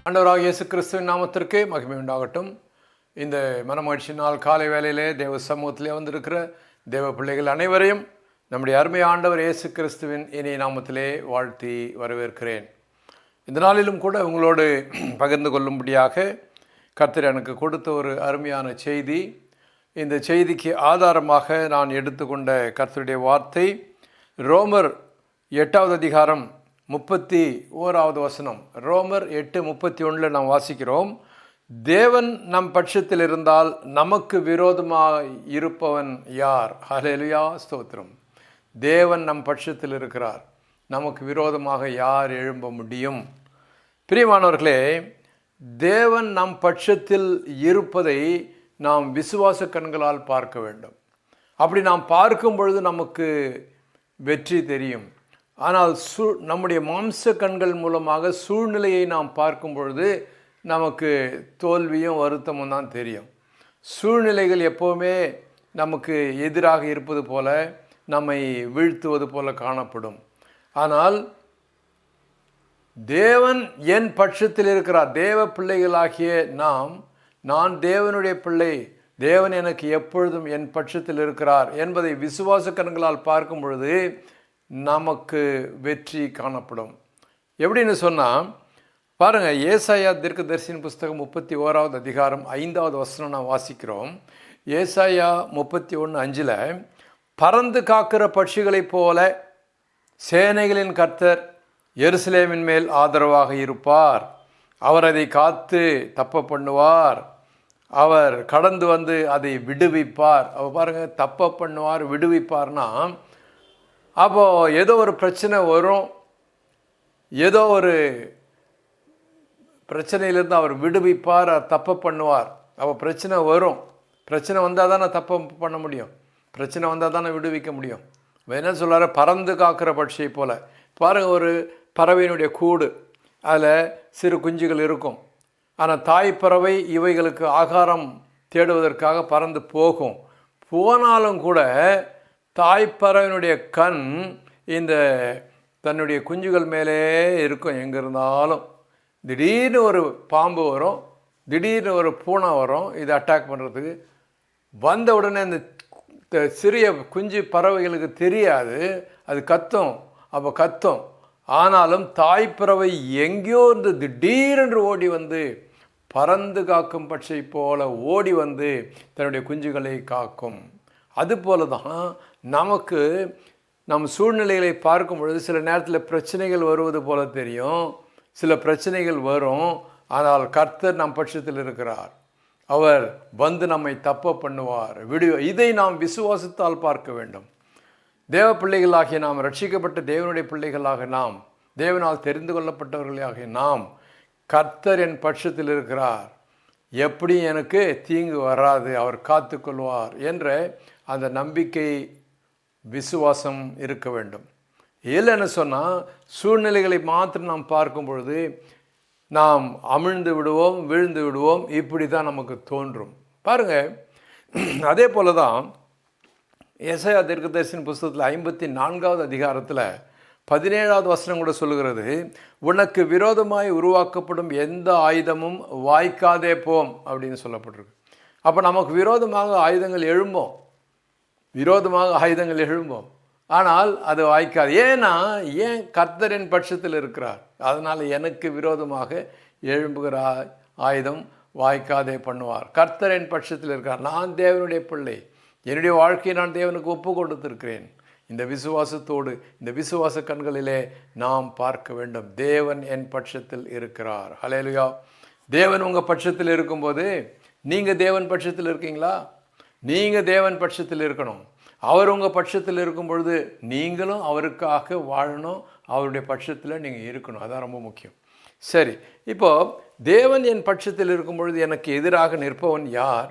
ஆண்டவராக இயேசு கிறிஸ்துவின் நாமத்திற்கே மகிமை உண்டாகட்டும். இந்த மனமகிழ்ச்சி நாள் காலை வேளையிலே தேவ சமூகத்திலே வந்திருக்கிற தேவ பிள்ளைகள் அனைவரையும் நம்முடைய அருமை ஆண்டவர் இயேசு கிறிஸ்துவின் இனிய நாமத்திலே வாழ்த்தி வரவேற்கிறேன். இந்த நாளிலும் கூட உங்களோடு பகிர்ந்து கொள்ளும்படியாக கர்த்தர் எனக்கு கொடுத்த ஒரு அருமையான செய்தி. இந்த செய்திக்கு ஆதாரமாக நான் எடுத்துக்கொண்ட கர்த்தருடைய வார்த்தை ரோமர் 8வது அதிகாரம் 31வது வசனம். ரோமர் 8:31 நாம் வாசிக்கிறோம். தேவன் நம் பட்சத்தில் இருந்தால் நமக்கு விரோதமாக இருப்பவன் யார்? ஹல்லேலூயா, ஸ்தோத்திரம். தேவன் நம் பட்சத்தில் இருக்கிறார், நமக்கு விரோதமாக யார் எழும்ப முடியும்? பிரியமானவர்களே, தேவன் நம் பட்சத்தில் இருப்பதை நாம் விசுவாச கண்களால் பார்க்க வேண்டும். அப்படி நாம் பார்க்கும் பொழுது நமக்கு வெற்றி தெரியும். ஆனால் நம்முடைய மாம்ச கண்கள் மூலமாக சூழ்நிலையை நாம் பார்க்கும் பொழுது நமக்கு தோல்வியும் வருத்தமும் தான் தெரியும். சூழ்நிலைகள் எப்போவுமே நமக்கு எதிராக இருப்பது போல, நம்மை வீழ்த்துவது போல காணப்படும். ஆனால் தேவன் என் பட்சத்தில் இருக்கிறார். தேவ பிள்ளைகளாகிய நான் தேவனுடைய பிள்ளை, தேவன் எனக்கு எப்பொழுதும் என் பட்சத்தில் இருக்கிறார் என்பதை விசுவாச கண்களால் பார்க்கும் பொழுது நமக்கு வெற்றி காணப்படும். எப்படின்னு சொன்னால் பாருங்கள், ஏசாயா தீர்க்கதரிசியின் புஸ்தகம் 31வது அதிகாரம் 5வது வசனம் நான் வாசிக்கிறோம். ஏசாயா 31:5 பறந்து காக்கிற பட்சிகளைப் போல சேனைகளின் கர்த்தர் எருசலேமின் மேல் ஆதரவாக இருப்பார். அவர் அதை காத்து தப்ப பண்ணுவார். அவர் கடந்து வந்து அதை விடுவிப்பார். அவர் பாருங்கள், தப்ப பண்ணுவார், விடுவிப்பார்னா அப்போது ஏதோ ஒரு பிரச்சனை வரும், ஏதோ ஒரு பிரச்சனையிலேருந்து அவர் விடுவிப்பார், தப்ப பண்ணுவார். அப்போ பிரச்சனை வரும், பிரச்சனை வந்தால் தானே தப்ப பண்ண முடியும், பிரச்சனை வந்தால் தானே விடுவிக்க முடியும். என்ன சொல்கிறார்? பறந்து காக்கிற பட்சியை போல். பாருங்கள், ஒரு பறவையினுடைய கூடு, அதில் சிறு குஞ்சுகள் இருக்கும். ஆனால் தாய் பறவை இவைகளுக்கு ஆகாரம் தேடுவதற்காக பறந்து போகும். போனாலும் கூட தாய்ப்பறவையினுடைய கண் இந்த தன்னுடைய குஞ்சுகள் மேலே இருக்கும். எங்கே இருந்தாலும் திடீர்னு ஒரு பாம்பு வரும், திடீர்னு ஒரு பூனை வரும், இது அட்டாக் பண்ணுறதுக்கு. வந்த உடனே அந்த சிறிய குஞ்சு பறவைகளுக்கு தெரியாது, அது கத்தும். அப்போ கத்தும். ஆனாலும் தாய்ப்பறவை எங்கேயோ இருந்து திடீரென்று ஓடி வந்து பறந்து காக்கும் பட்சை போல ஓடி வந்து தன்னுடைய குஞ்சுகளை காக்கும். அதுபோல தான் நமக்கு நம் சூழ்நிலைகளை பார்க்கும் பொழுது சில நேரத்தில் பிரச்சனைகள் வருவது போல தெரியும், சில பிரச்சனைகள் வரும். ஆனால் கர்த்தர் நம் பட்சத்தில் இருக்கிறார். அவர் வந்து நம்மை தப்ப பண்ணுவார், இதை நாம் விசுவாசத்தால் பார்க்க வேண்டும். தேவ பிள்ளைகளாகிய நாம், ரட்சிக்கப்பட்ட தேவனுடைய பிள்ளைகளாக நாம், தேவனால் தெரிந்து கொள்ளப்பட்டவர்களாகிய நாம், கர்த்தர் என் பட்சத்தில் இருக்கிறார், எப்படி எனக்கு தீங்கு வராது, அவர் காத்து கொள்வார் என்ற அந்த நம்பிக்கை விசுவாசம் இருக்க வேண்டும். இல்லைன்னு சொன்னால் சூழ்நிலைகளை மாத்திரம் நாம் பார்க்கும் பொழுது நாம் அமிழ்ந்து விடுவோம், வீழ்ந்து விடுவோம், இப்படி தான் நமக்கு தோன்றும். பாருங்கள், அதே போல தான் ஏசாயா தீர்க்கதரிசியின் புஸ்தகத்தில் 54வது அதிகாரத்தில் 17வது வசனம் கூட சொல்லுகிறது, உனக்கு விரோதமாய் உருவாக்கப்படும் எந்த ஆயுதமும் வாய்க்காதே போம் அப்படின்னு சொல்லப்பட்டிருக்கு. அப்போ நமக்கு விரோதமாக ஆயுதங்கள் எழும்போம், ஆனால் அது வாய்க்காது. ஏன் கர்த்தரின் பட்சத்தில் இருக்கிறார், அதனால் எனக்கு விரோதமாக எழும்புகிற ஆயுதம் வாய்க்காதே பண்ணுவார். கர்த்தரின் பட்சத்தில் இருக்கிறார். நான் தேவனுடைய பிள்ளை, என்னுடைய வாழ்க்கையை நான் தேவனுக்கு ஒப்பு கொடுத்திருக்கிறேன். இந்த விசுவாசத்தோடு, இந்த விசுவாச கண்களிலே நாம் பார்க்க வேண்டும். தேவன் என் பட்சத்தில் இருக்கிறார். ஹல்லேலூயா. தேவன் உங்கள் பட்சத்தில் இருக்கும்போது நீங்கள் தேவன் பட்சத்தில் இருக்கீங்களா? நீங்கள் தேவன் பட்சத்தில் இருக்கணும். அவர் உங்கள் பட்சத்தில் இருக்கும் பொழுது நீங்களும் அவருக்காக வாழணும், அவருடைய பட்சத்தில் நீங்கள் இருக்கணும். அதான் ரொம்ப முக்கியம். சரி, இப்போது தேவன் என் பட்சத்தில் இருக்கும் பொழுது எனக்கு எதிராக நிற்பவன் யார்?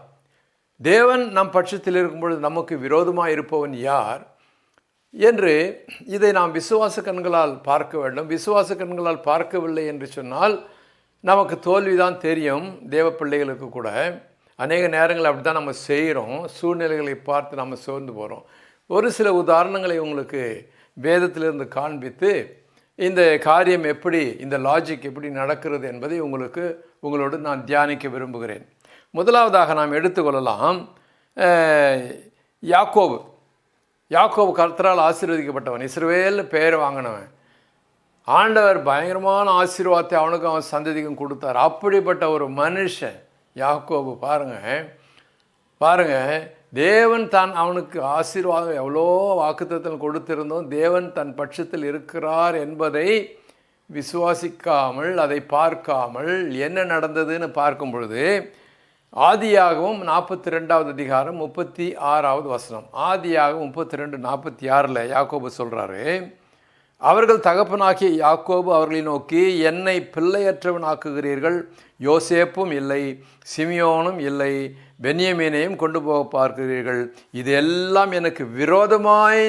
தேவன் நம் பட்சத்தில் இருக்கும் பொழுது நமக்கு விரோதமாக இருப்பவன் யார் என்று இதை நாம் விசுவாச கண்களால் பார்க்க வேண்டும். விசுவாச கண்களால் பார்க்கவில்லை என்று சொன்னால் நமக்கு தோல்விதான் தெரியும். தேவ பிள்ளைகளுக்கு கூட அநேக நேரங்கள் அப்படி தான் நம்ம செய்கிறோம். சூழ்நிலைகளை பார்த்து நம்ம சோர்ந்து போகிறோம். ஒரு சில உதாரணங்களை உங்களுக்கு வேதத்திலிருந்து காண்பித்து இந்த காரியம் எப்படி, இந்த லாஜிக் எப்படி நடக்கிறது என்பதை உங்களோடு நான் தியானிக்க விரும்புகிறேன். முதலாவதாக நாம் எடுத்துக்கொள்ளலாம் யாக்கோபு. யாக்கோபு கர்த்தரால் ஆசீர்வதிக்கப்பட்டவன், இஸ்ரவேல் பெயர் வாங்கினவன். ஆண்டவர் பயங்கரமான ஆசீர்வாதத்தை அவனுக்கும் அவன் சந்ததிக்கும் கொடுத்தார். அப்படிப்பட்ட ஒரு மனுஷன் யாக்கோபு. பாருங்க, தேவன் தான் அவனுக்கு ஆசீர்வாதம் எவ்வளோ வாக்குத்தத்தம் கொடுத்திருந்தோம். தேவன் தன் பட்சத்தில் இருக்கிறார் என்பதை விசுவாசிக்காமல், அதை பார்க்காமல் என்ன நடந்ததுன்னு பார்க்கும் பொழுது, ஆதியாகவும் 42வது அதிகாரம் 36வது வசனம். ஆதியாகவும் 32:46 யாக்கோபு சொல்கிறாரு, அவர்கள் தகப்பனாகிய யாக்கோபு அவர்களை நோக்கி, என்னை பிள்ளையற்றவன் ஆக்குகிறீர்கள். யோசேப்பும் இல்லை, சிமியோனும் இல்லை, பென்யமீனையும் கொண்டு போக பார்க்கிறீர்கள். இது எல்லாம் எனக்கு விரோதமாய்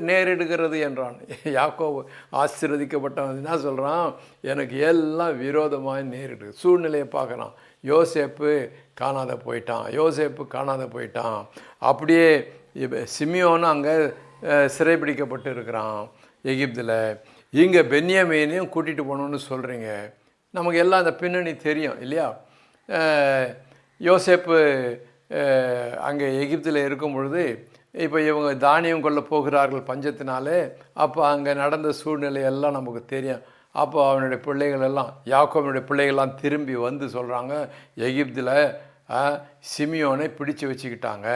நேரிடுகிறது என்றான். யாக்கோபு ஆசீர்வதிக்கப்பட்டவன் என்ன சொல்கிறான்? எனக்கு எல்லாம் விரோதமாய் நேரிடு. சூழ்நிலையை பார்க்குறான். யோசேப்பு காணாத போயிட்டான். அப்படியே சிமியோனும் அங்கே சிறைபிடிக்கப்பட்டு இருக்கிறான் எகிப்தில். இங்கே பென்யமீனையும் கூட்டிகிட்டு போகணுன்னு சொல்கிறீங்க. நமக்கு எல்லாம் அந்த பின்னணி தெரியும் இல்லையா? யோசேப்பு அங்கே எகிப்தில் இருக்கும் பொழுது, இப்போ இவங்க தானியம் கொள்ள போகிறார்கள் பஞ்சத்தினாலே. அப்போ அங்கே நடந்த சூழ்நிலை எல்லாம் நமக்கு தெரியும். அப்போ அவனுடைய பிள்ளைகள் எல்லாம், யாக்கோபனுடைய பிள்ளைகள்லாம் திரும்பி வந்து சொல்கிறாங்க, எகிப்தில் சிமியோனை பிடிச்சு வச்சுக்கிட்டாங்க,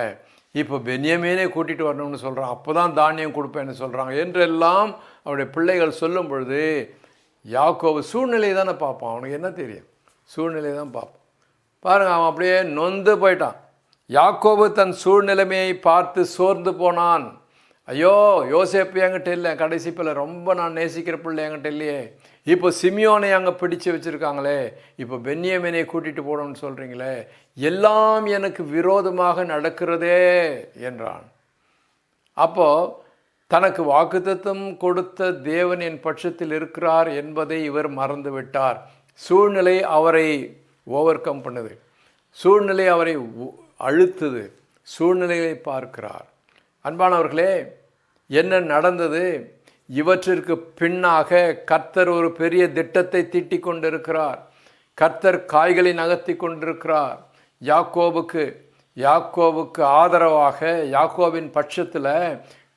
இப்போ பென்யமீனை கூட்டிகிட்டு வரணும்னு சொல்கிறான், அப்போ தான் தானியம் கொடுப்பேன்னு சொல்கிறாங்க என்றெல்லாம் அவருடைய பிள்ளைகள் சொல்லும் பொழுது, யாக்கோபு சூழ்நிலையை தானே பார்ப்பான். அவனுக்கு என்ன தெரியும்? சூழ்நிலையை தான் பார்ப்பான். பாருங்கள், அவன் அப்படியே நொந்து போயிட்டான். யாக்கோபு தன் சூழ்நிலைமையை பார்த்து சோர்ந்து போனான். ஐயோ, யோசேப்பு என்கிட்ட இல்லை, கடைசி பிள்ளை, ரொம்ப நான் நேசிக்கிற பிள்ளை என்கிட்ட இல்லையே. இப்போ சிமியோனை அங்கே பிடிச்சு வச்சுருக்காங்களே, இப்போ பென்யமீனை கூட்டிகிட்டு போகணும்னு சொல்கிறீங்களே, எல்லாம் எனக்கு விரோதமாக நடக்கிறதே என்றான். அப்போது தனக்கு வாக்குத்தத்தம் கொடுத்த தேவன் என் பட்சத்தில் இருக்கிறார் என்பதை இவர் மறந்து விட்டார். சூழ்நிலை அவரை ஓவர் கம் பண்ணுது, சூழ்நிலை அவரை அழுத்துது, சூழ்நிலையை பார்க்கிறார். அன்பானவர்களே, என்ன நடந்தது? இவற்றிற்கு பின்னாக கர்த்தர் ஒரு பெரிய திட்டத்தை தீட்டி கொண்டிருக்கிறார். கர்த்தர் காய்களை நகர்த்தி கொண்டிருக்கிறார். யாக்கோபுக்கு ஆதரவாக, யாக்கோபின் பட்சத்தில்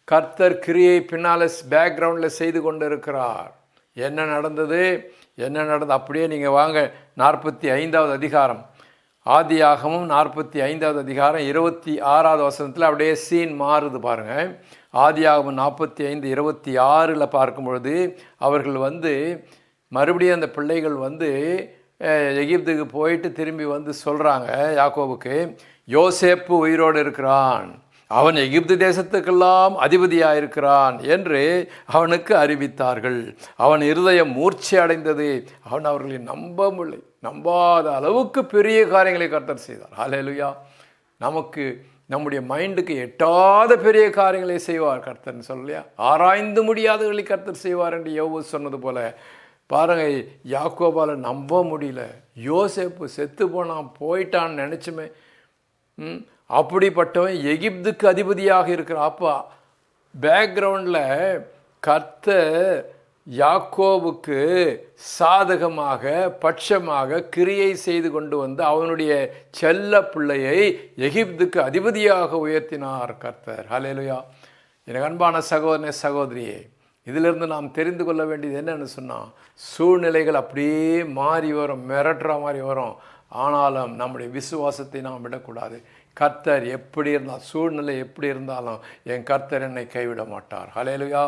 கர்த்தர் கிரியை பின்னால் பேக்ரவுண்டில் செய்து கொண்டு இருக்கிறார். என்ன நடந்தது? அப்படியே நீங்கள் வாங்க 45வது அதிகாரம், ஆதியாகமும் 45வது அதிகாரம் 26வது வசனத்தில் அப்படியே சீன் மாறுது பாருங்கள். ஆதியாகமம் 45:26 பார்க்கும் பொழுது, அவர்கள் மறுபடியும் அந்த பிள்ளைகள் எகிப்துக்கு போயிட்டு திரும்பி சொல்கிறாங்க யாக்கோபுக்கு, யோசேப்பு உயிரோடு இருக்கிறான், அவன் எகிப்து தேசத்துக்கெல்லாம் அதிபதியாக இருக்கிறான் என்று அவனுக்கு அறிவித்தார்கள். அவன் இருதயம் மூர்ச்சி அடைந்தது. அவன் அவர்களை நம்பாத அளவுக்கு பெரிய காரியங்களை கர்த்தர் செய்தார். ஹல்லேலூயா. நமக்கு நம்முடைய மைண்டுக்கு எட்டாத பெரிய காரியங்களை செய்வார் கர்த்தர்னு சொல்லலையா? ஆராய்ந்து முடியாதவர்களை கர்த்தர் செய்வார் என்று யோபு சொன்னது போல, பாருங்கள், யாக்கோபால் நம்ப முடியல. யோசேப்பு செத்து போயிட்டான்னு நினச்சுமே. அப்படிப்பட்டவன் எகிப்துக்கு அதிபதியாக இருக்கிறான். அப்போ பேக்ரவுண்டில் கர்த்தர் யாக்கோபுக்கு சாதகமாக பட்சமாக கிரியை செய்து கொண்டு அவனுடைய செல்ல பிள்ளையை எகிப்துக்கு அதிபதியாக உயர்த்தினார் கர்த்தர். ஹல்லேலூயா. எனக்கு அன்பான சகோதரனே, சகோதரியே, இதிலிருந்து நாம் தெரிந்து கொள்ள வேண்டியது என்னன்னு சொன்னால், சூழ்நிலைகள் அப்படியே மாறி வரும், மிரட்டுற மாதிரி வரும். ஆனாலும் நம்முடைய விசுவாசத்தை நாம் விடக்கூடாது. கர்த்தர் எப்படி இருந்தால், சூழ்நிலை எப்படி இருந்தாலும் என் கர்த்தர் என்னை கைவிட மாட்டார். ஹல்லேலூயா.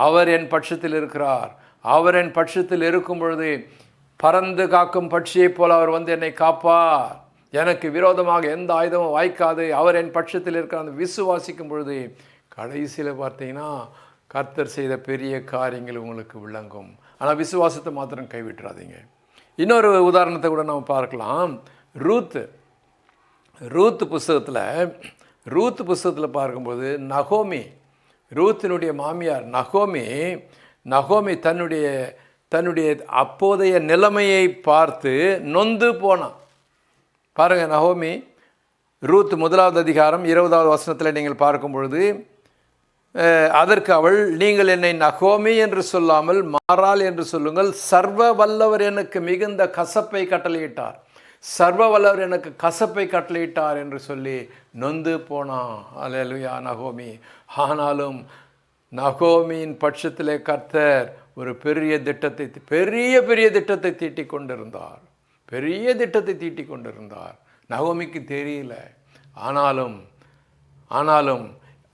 அவர் என் பட்சத்தில் இருக்கிறார். அவர் என் பட்சத்தில் இருக்கும் பொழுது பறந்து காக்கும் பட்சியைப் போல் அவர் என்னை காப்பார். எனக்கு விரோதமாக எந்த ஆயுதமும் வாய்க்காது. அவர் என் பட்சத்தில் இருக்கிற அந்த விசுவாசிக்கும் பொழுது கடைசியில் பார்த்தீங்கன்னா கர்த்தர் செய்த பெரிய காரியங்கள் உங்களுக்கு விளங்கும். ஆனால் விசுவாசத்தை மாத்திரம் கைவிட்டுறாதீங்க. இன்னொரு உதாரணத்தை கூட நம்ம பார்க்கலாம். ரூத் புஸ்தகத்தில் பார்க்கும்போது ரூத்தினுடைய மாமியார் நகோமி தன்னுடைய அப்போதைய நிலைமையை பார்த்து நொந்து போனான். பாருங்கள், ரூத் 1வது அதிகாரம் 20வது வசனத்தில் நீங்கள் பார்க்கும் பொழுது, அதற்கு அவள், நீங்கள் என்னை நகோமி என்று சொல்லாமல் மாறாள் என்று சொல்லுங்கள், சர்வ வல்லவர் எனக்கு மிகுந்த கசப்பை கட்டளையிட்டார், சர்வ வல்லவர் எனக்கு கசப்பை கட்டளையிட்டார் என்று சொல்லி நொந்து போனான். அல்லேலூயா நகோமி. ஆனாலும் நகோமியின் பட்சத்திலே கர்த்தர் ஒரு பெரிய திட்டத்தை பெரிய திட்டத்தை தீட்டிக் கொண்டிருந்தார். பெரிய திட்டத்தை தீட்டிக் கொண்டிருந்தார். நகோமிக்கு தெரியல. ஆனாலும்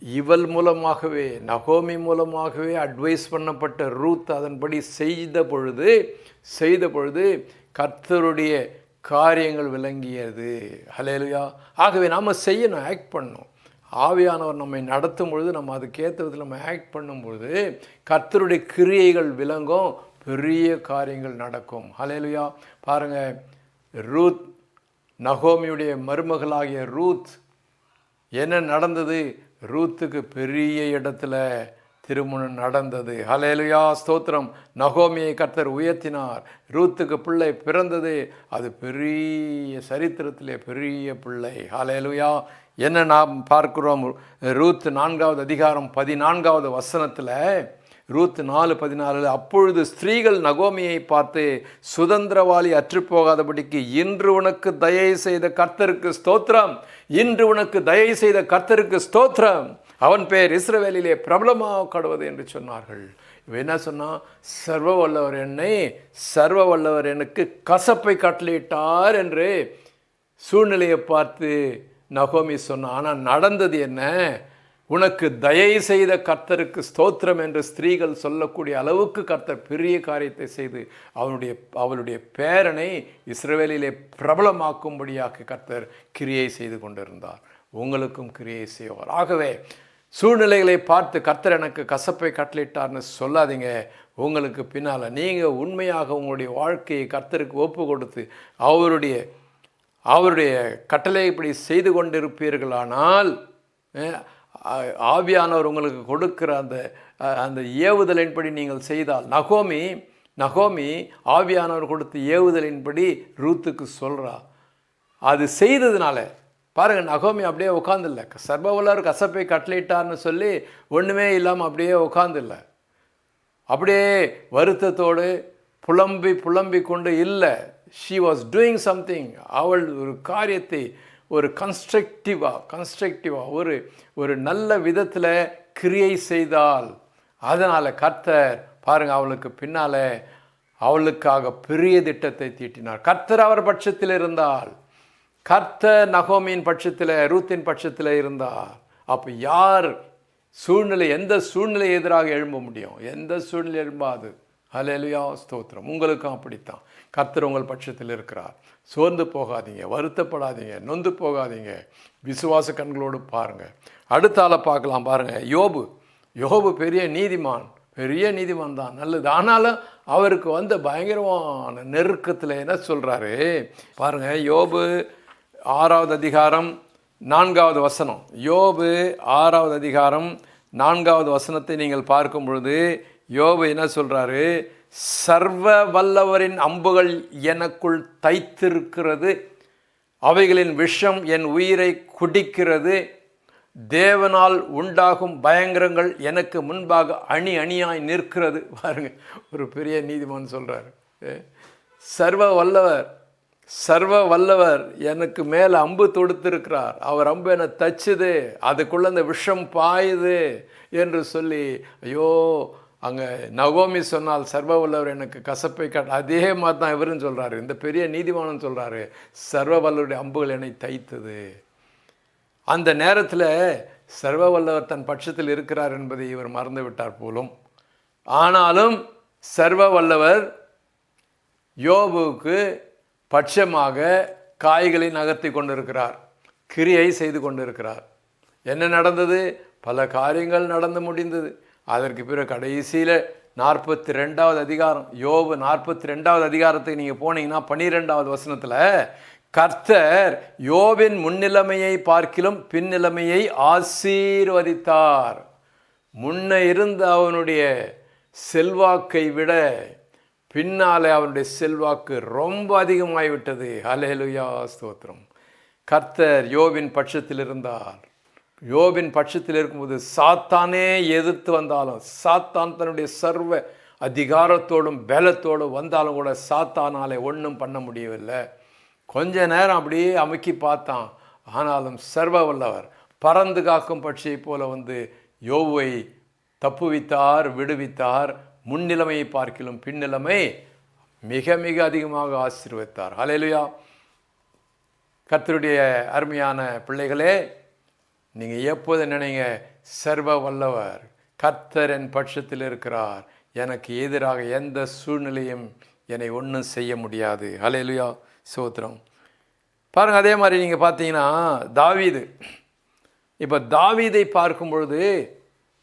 இவள் மூலமாகவே, நகோமி மூலமாகவே அட்வைஸ் பண்ணப்பட்ட ரூத் அதன்படி செய்த பொழுது கர்த்தருடைய காரியங்கள் விளங்கியது. ஹல்லேலூயா. ஆகவே நாம் செய்யணும், ஆக்ட் பண்ணணும். ஆவியானவர் நம்மை நடத்தும் பொழுது நம்ம அதுக்கேற்ற விதத்தில் நம்ம ஆக்ட் பண்ணும்பொழுது கர்த்தருடைய கிரியைகள் விளங்கும், பெரிய காரியங்கள் நடக்கும். ஹல்லேலூயா. பாருங்கள், ரூத், நகோமியுடைய மருமகளாகிய ரூத், என்ன நடந்தது? ரூத்துக்கு பெரிய இடத்துல திருமணம் நடந்தது. ஹல்லேலூயா ஸ்தோத்திரம். நகோமியை கர்த்தர் உயர்த்தினார். ரூத்துக்கு பிள்ளை பிறந்தது. அது பெரிய சரித்திரத்திலே பெரிய பிள்ளை. ஹல்லேலூயா. என்ன நாம் பார்க்கிறோம்? ரூத் 4வது அதிகாரம் 14வது வசனத்தில், ரூத் 4:14, அப்பொழுது ஸ்திரீகள் நகோமியை பார்த்து, சுதந்திரவாளி அற்றுப்போகாதபடிக்கு இன்று உனக்கு தயை செய்த கர்த்தருக்கு ஸ்தோத்திரம், இன்று உனக்கு தயை செய்த கர்த்தருக்கு ஸ்தோத்திரம், அவன் பெயர் இஸ்ரவேலிலே பிரபலமாக கடவது என்று சொன்னார்கள். இவன் என்ன சொன்னான்? சர்வ வல்லவர் எனக்கு கசப்பை கட்டளையிட்டார் என்று சூழ்நிலையை பார்த்து நகோமி சொன்னான். ஆனால் நடந்தது என்ன? உனக்கு தயை செய்த கர்த்தருக்கு ஸ்தோத்திரம் என்று ஸ்திரீகள் சொல்லக்கூடிய அளவுக்கு கர்த்தர் பெரிய காரியத்தை செய்து அவளுடைய பேரனை இஸ்ரவேலிலே பிரபலமாக்கும்படியாக கர்த்தர் கிரியை செய்து கொண்டிருந்தார். உங்களுக்கும் கிரியை செய்வார். ஆகவே சூழ்நிலைகளை பார்த்து கர்த்தர் எனக்கு கசப்பை கட்டளையிட்டார்னு சொல்லாதீங்க. உங்களுக்கு பின்னால் நீங்கள் உண்மையாக உங்களுடைய வாழ்க்கையை கர்த்தருக்கு ஒப்பு கொடுத்து அவருடைய கட்டளை இப்படி செய்து கொண்டிருப்பீர்களானால், ஆவியானவர் உங்களுக்கு கொடுக்கிற அந்த ஏவுதலின்படி நீங்கள் செய்தால், நகோமி ஆவியானவர் கொடுத்த ஏவுதலின்படி ரூத்துக்கு சொல்கிறா. அது செய்ததுனால பாருங்கள், நகோமி அப்படியே உட்காந்துல்ல, சர்வவல்லவர் கசப்பை கட்டளையிட்டார்னு சொல்லி ஒன்றுமே இல்லாமல் அப்படியே உட்காந்துல்ல, அப்படியே வருத்தத்தோடு புலம்பி கொண்டு இல்லை. She was doing something. அவள் ஒரு காரியத்தை ஒரு கன்ஸ்ட்ரக்டிவாக ஒரு நல்ல விதத்தில் கிரியை செய்தால், அதனால் கர்த்தர் பாருங்கள் அவளுக்கு பின்னால் அவளுக்காக பெரிய திட்டத்தை தீட்டினார். கர்த்தர் அவர் பட்சத்தில் இருந்தால், கர்த்தர் நகோமியின் பட்சத்தில், ரூத்தின் பட்சத்தில் இருந்தார், அப்போ யார் எந்த சூழ்நிலை எதிராக எழும்ப முடியும்? எந்த சூழ்நிலை எழும்பாது. ஹல்லேலூயா ஸ்தோத்திரம். உங்களுக்கும் அப்படித்தான். கர்த்தர் உங்கள் பட்சத்தில் இருக்கிறார். சோர்ந்து போகாதீங்க, வருத்தப்படாதீங்க, நொந்து போகாதீங்க. விசுவாச கண்களோடு பாருங்கள். அடுத்த ஆளை பார்க்கலாம். பாருங்கள், யோபு பெரிய நீதிமான் தான், நல்லது. ஆனாலும் அவருக்கு வந்த பயங்கரமான நெருக்கத்தில் என்ன சொல்கிறாரு பாருங்கள். யோபு 6வது அதிகாரம் 4வது வசனம். யோபு 6வது அதிகாரம் 4வது வசனத்தை நீங்கள் பார்க்கும் பொழுது யோபு என்ன சொல்கிறாரு? சர்வ வல்லவரின் அம்புகள் எனக்குள் தைத்திருக்கிறது, அவைகளின் விஷம் என் உயிரை குடிக்கிறது, தேவனால் உண்டாகும் பயங்கரங்கள் எனக்கு முன்பாக அணியாய் நிற்கிறது. பாருங்க, ஒரு பெரிய நீதிமான் சொல்கிறார், சர்வ வல்லவர் எனக்கு மேலே அம்பு தொடுத்திருக்கிறார், அவர் அம்பு என்னை தச்சுது, அதுக்குள்ளே அந்த விஷம் பாயுது என்று சொல்லி, ஐயோ அங்கே நகோமி சொன்னால் சர்வ வல்லவர் எனக்கு கசப்பை அதே மாதிரி தான் இவருன்னு சொல்கிறாரு. இந்த பெரிய நீதிமானன் சொல்கிறாரு, சர்வ வல்லவருடைய அம்புகள் என்னை தைத்தது. அந்த நேரத்தில் சர்வ வல்லவர் தன் பட்சத்தில் இருக்கிறார் என்பதை இவர் மறந்து விட்டார் போலும். ஆனாலும் சர்வ வல்லவர் யோபுக்கு பட்சமாக காய்களை நகர்த்தி கொண்டிருக்கிறார், கிரியை செய்து கொண்டிருக்கிறார். என்ன நடந்தது? பல காரியங்கள் நடந்து முடிந்தது. அதற்கு பிறகு கடைசியில் 42வது அதிகாரம், யோபு 42வது அதிகாரத்துக்கு நீங்கள் போனீங்கன்னா 12வது வசனத்தில் கர்த்தர் யோபின் முன்னிலைமையை பார்க்கிலும் பின்னிலைமையை ஆசீர்வதித்தார். முன்ன இருந்த அவனுடைய செல்வாக்கை விட பின்னாலே அவனுடைய செல்வாக்கு ரொம்ப அதிகமாகிவிட்டது. ஹல்லேலூயா ஸ்தோத்திரம். கர்த்தர் யோபின் பட்சத்தில் இருந்தார். யோபின் பட்சத்தில் இருக்கும்போது சாத்தானே எதிர்த்து வந்தாலும், சாத்தான் தன்னுடைய சர்வ அதிகாரத்தோடும் பலத்தோடும் வந்தாலும் கூட சாத்தானாலே ஒன்றும் பண்ண முடியவில்லை. கொஞ்ச நேரம் அப்படியே அமுக்கி பார்த்தான். ஆனாலும் சர்வ வல்லவர் பறந்து காக்கும் பட்சியை போல யோபை தப்புவித்தார், விடுவித்தார். முன்னிலைமையை பார்க்கிலும் பின்னிலைமை மிக மிக அதிகமாக ஆசீர்வதித்தார். ஹல்லேலூயா. கர்த்தருடைய அருமையான பிள்ளைகளே, நீங்கள் எப்போது நினைங்க, சர்வ வல்லவர் கர்த்தர் என் பட்சத்தில் இருக்கிறார், எனக்கு எதிராக எந்த சூழ்நிலையும் என்னை ஒன்றும் செய்ய முடியாது. ஹல்லேலூயா, ஸ்தோத்திரம். பாருங்கள், அதே மாதிரி நீங்கள் பார்த்தீங்கன்னா தாவீது, இப்போ தாவீதை பார்க்கும் பொழுது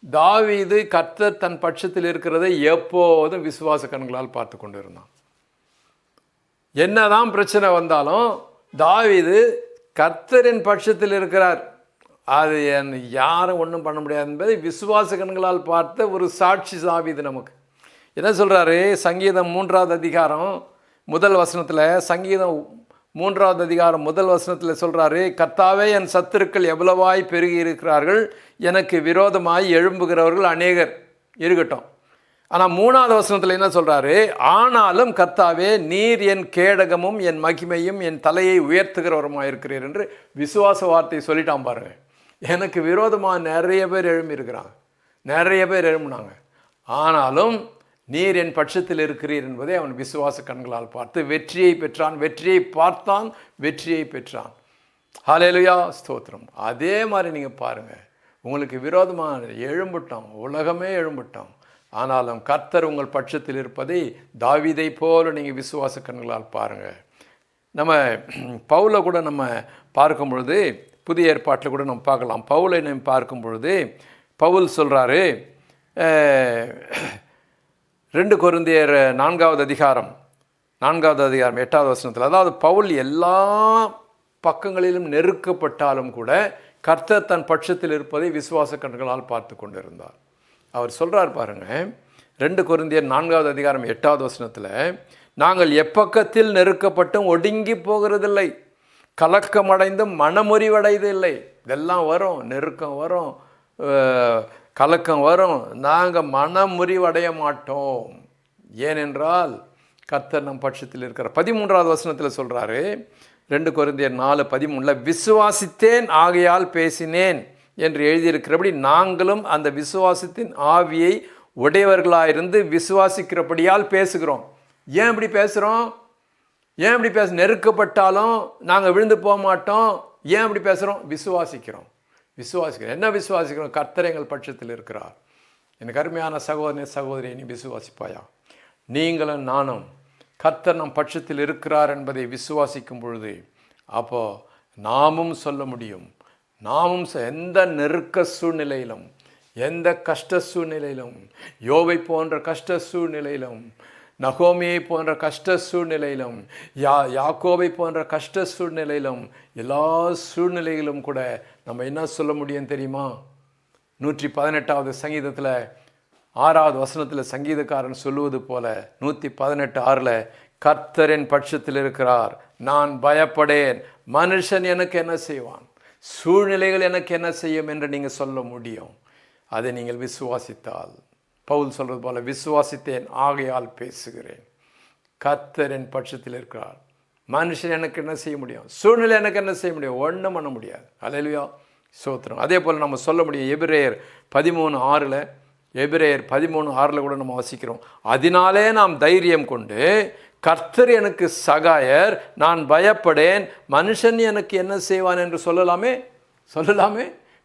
தாவீது கர்த்தர் தன் பட்சத்தில் இருக்கிறதை எப்போதும் விசுவாச கண்களால் பார்த்து கொண்டு இருந்தான். என்னதான் பிரச்சனை வந்தாலும் தாவீது கர்த்தரின் பட்சத்தில் இருக்கிறார், அது யாரும் ஒன்றும் பண்ண முடியாது என்பதை விசுவாச கண்களால் பார்த்த ஒரு சாட்சி தாவீது. நமக்கு என்ன சொல்கிறாரு? சங்கீதம் 3வது அதிகாரம் 1 வசனத்தில், சங்கீதம் 3வது அதிகாரம் 1 வசனத்தில் சொல்கிறாரு, கர்த்தாவே என் சத்துருக்கள் எவ்வளவாய் பெருகி இருக்கிறார்கள், எனக்கு விரோதமாய் எழும்புகிறவர்கள் அநேகர் இருக்கட்டும். ஆனால் 3வது வசனத்தில் என்ன சொல்கிறாரு? ஆனாலும் கர்த்தாவே நீர் என் கேடகமும் என் மகிமையும் என் தலையை உயர்த்துகிறவருமாக இருக்கிறீர் என்று விசுவாச வார்த்தையை சொல்லிட்டான் பாருங்க. எனக்கு விரோதமாக நிறைய பேர் எழும்பியிருக்கிறாங்க, நிறைய பேர் எழும்பினாங்க. ஆனாலும் நீர் என் பட்சத்தில் இருக்கிறீர் என்பதை அவன் விசுவாச கண்களால் பார்த்து வெற்றியை பெற்றான். வெற்றியை பார்த்தான், வெற்றியை பெற்றான். ஹல்லேலூயா, ஸ்தோத்திரம். அதே மாதிரி நீங்கள் பாருங்கள், உங்களுக்கு விரோதமாக எழும்பிட்டோம், உலகமே எழும்பிட்டோம், ஆனாலும் கர்த்தர் உங்கள் பட்சத்தில் இருப்பதை தாவீதை போல நீங்கள் விசுவாச கண்களால் பாருங்கள். நம்ம பவுலை கூட நம்ம பார்க்கும் பொழுது, புதிய ஏற்பாட்டில் கூட நம்ம பார்க்கலாம். பவுலை நம்ம பார்க்கும் பொழுது பவுல் சொல்கிறாரு, 2 கொரிந்தியர் 4வது அதிகாரம் 8வது வசனத்தில், அதாவது பவுல் எல்லா பக்கங்களிலும் நெருக்கப்பட்டாலும் கூட கர்த்தர் தன் பட்சத்தில் இருப்பதை விசுவாச கண்களால் பார்த்து கொண்டிருந்தார். அவர் சொல்கிறார் பாருங்க, 2 கொரிந்தியர் 4வது அதிகாரம் 8வது வசனத்தில், நாங்கள் எப்பக்கத்தில் நெருக்கப்பட்டும் ஒடுங்கி போகிறதில்லை, கலக்கமடைந்தும் மனமுறிவடையதில்லை. இதெல்லாம் வரும், நெருக்கம் வரும், கலக்கம் வரும், நாங்கள் மனமுறிவடைய மாட்டோம். ஏனென்றால் கர்த்தர் நம் பட்சத்தில் இருக்கிறார். 13வது வசனத்தில் சொல்கிறாரு, 2 கொரிந்தியர் 4:13, விசுவாசித்தேன் ஆகையால் பேசினேன் என்று எழுதியிருக்கிறபடி நாங்களும் அந்த விசுவாசத்தின் ஆவியை உடையவர்களாயிருந்து விசுவாசிக்கிறபடியால் பேசுகிறோம். ஏன் இப்படி பேசுகிறோம்? ஏன் இப்படி நெருக்கப்பட்டாலும் நாங்கள் விழுந்து போக மாட்டோம். ஏன் இப்படி பேசுகிறோம்? விசுவாசிக்கிறோம். என்ன விசுவாசிக்கிறோம்? கர்த்தர் எங்கள் பட்சத்தில் இருக்கிறார். எனக்கு அருமையான சகோதரனே, சகோதரியை, நீ விசுவாசிப்பாயா? நீங்களும் நானும் கர்த்தர் நம் பட்சத்தில் இருக்கிறார் என்பதை விசுவாசிக்கும் பொழுது அப்போது நாமும் சொல்ல முடியும், நாமும் எந்த நெருக்க சூழ்நிலையிலும், எந்த கஷ்ட சூழ்நிலையிலும், யோபை போன்ற கஷ்ட சூழ்நிலையிலும், நகோமியை போன்ற கஷ்ட சூழ்நிலையிலும், யாக்கோபை போன்ற கஷ்ட சூழ்நிலையிலும், எல்லா சூழ்நிலையிலும் கூட நம்ம என்ன சொல்ல முடியும் தெரியுமா? 118வது சங்கீதத்தில் 6வது வசனத்தில் சங்கீதக்காரன் சொல்லுவது போல, 118:6, கர்த்தரின் பட்சத்தில் இருக்கிறார், நான் பயப்படேன், மனுஷன் எனக்கு என்ன செய்வான், சூழ்நிலைகள் எனக்கு என்ன செய்யும் என்று நீங்கள் சொல்ல முடியும். அதை நீங்கள் விசுவாசித்தால், பவுல் சொல்கிறது போல, விசுவாசித்தேன் ஆகையால் பேசுகிறேன். கர்த்தரின் பட்சத்தில் இருக்கிறார், மனுஷன் எனக்கு என்ன செய்ய முடியும், சூழ்நிலை எனக்கு என்ன செய்ய முடியும், ஒன்றும் பண்ண முடியாது. அல்லேலூயா, ஸ்தோத்திரம். அதே போல் நம்ம சொல்ல முடியும், எபிரேயர் 13:6 கூட நம்ம வாசிக்கிறோம், அதனாலே நாம் தைரியம் கொண்டு கர்த்தர் எனக்கு சகாயர், நான் பயப்படேன், மனுஷன் எனக்கு என்ன செய்வான் என்று சொல்லலாமே.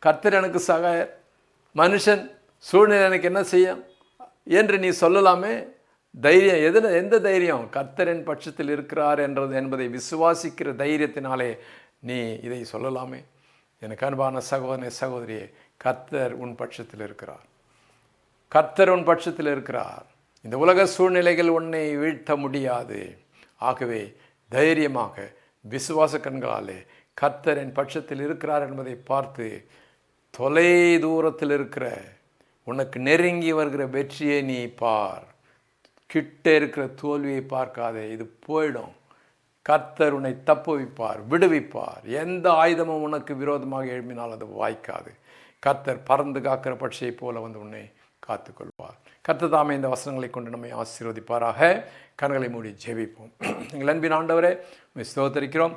கர்த்தர் எனக்கு சகாயர், மனுஷன் சூழ்நிலை எனக்கு என்ன செய்யும் என்று நீ சொல்லலாமே. தைரியம் எந்த தைரியம்? கர்த்தரின் பட்சத்தில் இருக்கிறார் என்பதை விசுவாசிக்கிற தைரியத்தினாலே நீ இதை சொல்லலாமே. எனக்கு அன்பான சகோதரனே, சகோதரியே, கர்த்தர் உன் பட்சத்தில் இருக்கிறார். கர்த்தர் உன் பட்சத்தில் இருக்கிறார். இந்த உலக சூழ்நிலைகள் உன்னை வீழ்த்த முடியாது. ஆகவே தைரியமாக விசுவாச கண்களாலே கர்த்தரின் பட்சத்தில் இருக்கிறார் என்பதை பார்த்து, தொலை தூரத்தில் இருக்கிற உனக்கு நெருங்கி வருகிற வெற்றியை நீ பார், கிட்ட இருக்கிற தோல்வியை பார்க்காதே. இது போயிடும். கர்த்தர் உன்னை தப்புவிப்பார், விடுவிப்பார். எந்த ஆயுதமும் உனக்கு விரோதமாக எழுப்பினால் அது வாய்க்காது. கர்த்தர் பறந்து காக்கிற பட்சியை போல வந்து உன்னை காத்துக்கொள்வார். கர்த்தர் தாமே இந்த வசனங்களை கொண்டு நம்மை ஆசீர்வதிப்பாராக. கண்களை மூடி ஜெபிப்போம். எங்கள் அன்பின் ஆண்டவரே, உம்மை ஸ்தோத்திரிக்கிறோம்.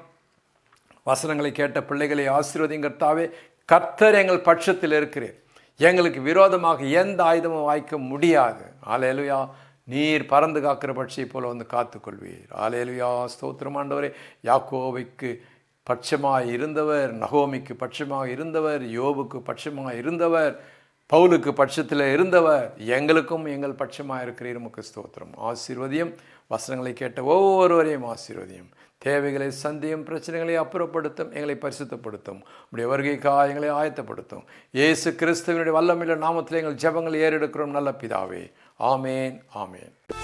வசனங்களை கேட்ட பிள்ளைகளை ஆசீர்வதியும் கர்த்தாவே. கர்த்தர் எங்கள் பட்சத்தில் இருக்கிறீர். எங்களுக்கு விரோதமாக எந்த ஆயுதமும் வாய்க்க முடியாது. அல்லேலூயா. நீர் பறந்து காக்கிற பட்சியை போல வந்து காத்துக்கொள்வீர். அல்லேலூயா. ஸ்தோத்திரம் ஆண்டவரே. யாக்கோபுக்கு பட்சமாக இருந்தவர், நகோமிக்கு பட்சமாக இருந்தவர், யோபுக்கு பட்சமாக இருந்தவர், பவுலுக்கு பட்சத்தில் இருந்தவர், எங்களுக்கும் எங்கள் பட்சமாக இருக்கிறீர். உமக்கு ஸ்தோத்திரம். ஆசீர்வதியும். வசனங்களை கேட்ட ஒவ்வொருவரையும் ஆசீர்வதியும். தேவைகளை சந்தியும், பிரச்சனைகளை அப்புறப்படுத்தும், எங்களை பரிசுத்தப்படுத்தும். உடைய வருகைக்காக எங்களை ஆயத்தப்படுத்தும். இயேசு கிறிஸ்துவினுடைய வல்லமையுள்ள நாமத்தில் எங்கள் ஜெபங்கள் ஏறெடுக்கிறோம் நல்ல பிதாவே. ஆமேன், ஆமேன்.